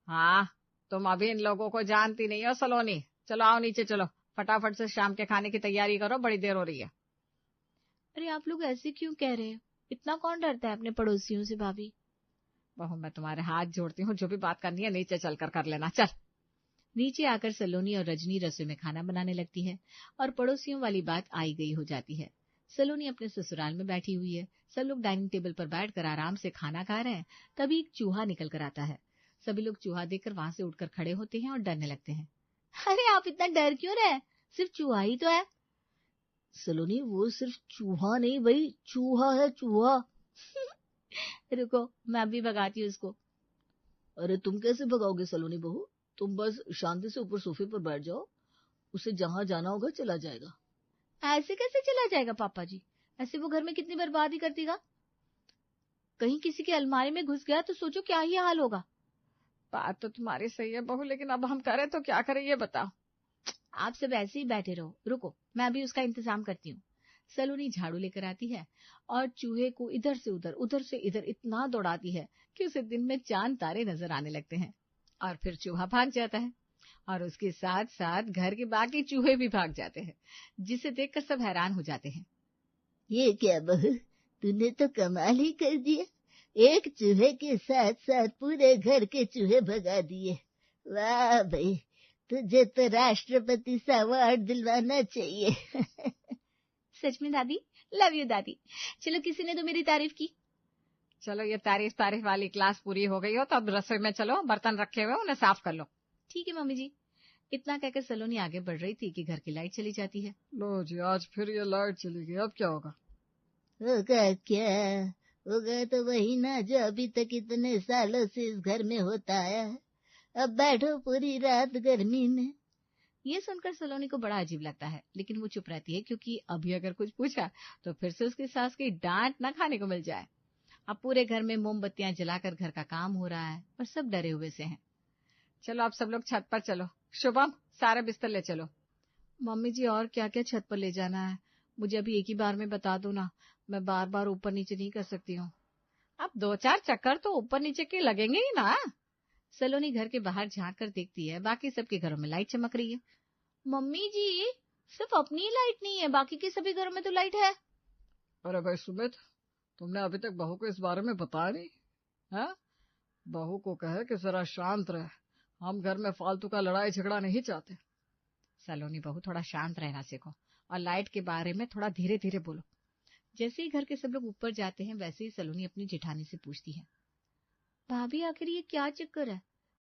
हाँ, तुम अभी इन लोगों को जानती नहीं हो सलोनी। चलो आओ नीचे चलो, फटाफट से शाम के खाने की तैयारी करो, बड़ी देर हो रही है। अरे आप लोग ऐसे क्यों कह रहे हो? इतना कौन डरता है अपने पड़ोसियों से भाभी? बहू मैं तुम्हारे हाथ जोड़ती हूँ, जो भी बात करनी है नीचे चलकर कर लेना। चल। नीचे आकर सलोनी और रजनी रसोई में खाना बनाने लगती है और पड़ोसियों वाली बात आई गई हो जाती है। सलोनी अपने ससुराल में बैठी हुई है, सब लोग डाइनिंग टेबल पर बैठकर आराम से खाना खा रहे हैं। तभी एक चूहा निकल कर आता है। सभी लोग चूहा देखकर वहां से उठकर खड़े होते हैं और डरने लगते हैं। अरे आप इतना डर क्यों रहे? सिर्फ चूहा ही तो है। सलोनी वो सिर्फ चूहा नहीं भाई, चूहा है चूहा। रुको मैं भी भगाती हूँ उसको। अरे तुम कैसे भगाओगे सलोनी बहू? तुम बस शांति से ऊपर सोफे पर बैठ जाओ, उसे जहां जाना होगा चला जाएगा। ऐसे कैसे चला जाएगा पापा जी? ऐसे वो घर में कितनी बर्बादी कर देगा। कहीं किसी की अलमारी में घुस गया तो सोचो क्या ही हाल होगा। बात तो तुम्हारी सही है बहू, लेकिन अब हम करें तो क्या करें ये बताओ। आप सब ऐसे ही बैठे रहो, रुको मैं अभी उसका इंतजाम करती हूँ। सलोनी झाड़ू लेकर आती है और चूहे को इधर से उधर से इधर इतना दौड़ाती है कि उसे दिन में चांद तारे नजर आने लगते हैं। और फिर चूहा भाग जाता है और उसके साथ साथ घर के बाकी चूहे भी भाग जाते हैं, जिसे देखकर सब हैरान हो जाते हैं। ये क्या बहू, तूने तो कमाल ही कर दिया। एक चूहे के साथ साथ पूरे घर के चूहे भगा दिए। वाह भाई, तुझे तो राष्ट्रपति से अवार्ड दिलवाना चाहिए। सच में दादी, लव यू दादी। चलो किसी ने तो मेरी तारीफ की। चलो ये तारीफ वाली क्लास पूरी हो गई हो तो अब रसोई में चलो, बर्तन रखे हुए उन्हें साफ कर लो। ठीक है मम्मी जी। इतना कहकर सलोनी आगे बढ़ रही थी कि घर की लाइट चली जाती है। लो जी, आज फिर ये लाइट चली गई, अब क्या होगा? होगा क्या? होगा तो वही ना जो अभी तक इतने सालों से इस घर में होता आया है। अब बैठो पूरी रात गर्मी में। ये सुनकर सलोनी को बड़ा अजीब लगता है, लेकिन वो चुप रहती है क्योंकि अभी अगर कुछ पूछा तो फिर से उसकी सास की डांट न खाने को मिल जाए। अब पूरे घर में मोमबत्तियां जलाकर घर का काम हो रहा है और सब डरे हुए से हैं। चलो अब सब लोग छत पर चलो। शुभम, सारे बिस्तर ले चलो। मम्मी जी और क्या क्या छत पर ले जाना है? मुझे अभी एक ही बार में बता दो ना, मैं बार बार ऊपर नीचे नहीं कर सकती हूँ। अब 2-4 चक्कर तो ऊपर नीचे के लगेंगे ही ना। सलोनी घर के बाहर झांक कर देखती है, बाकी सबके घरों में लाइट चमक रही है। मम्मी जी, सिर्फ अपनी ही लाइट नहीं है, बाकी के सभी घरों में तो लाइट है। अरे भाई सुमित, तुमने अभी तक बहू को इस बारे में बताया नहीं है? बहू को कहे कि जरा शांत रहे, हम घर में फालतू का लड़ाई झगड़ा नहीं चाहते। सलोनी बहू थोड़ा शांत रहना सीखो और लाइट के बारे में थोड़ा धीरे धीरे बोलो। जैसे ही घर के सब लोग ऊपर जाते हैं वैसे ही सलोनी अपनी जेठानी से पूछती है, भाभी आखिर ये क्या चक्कर है?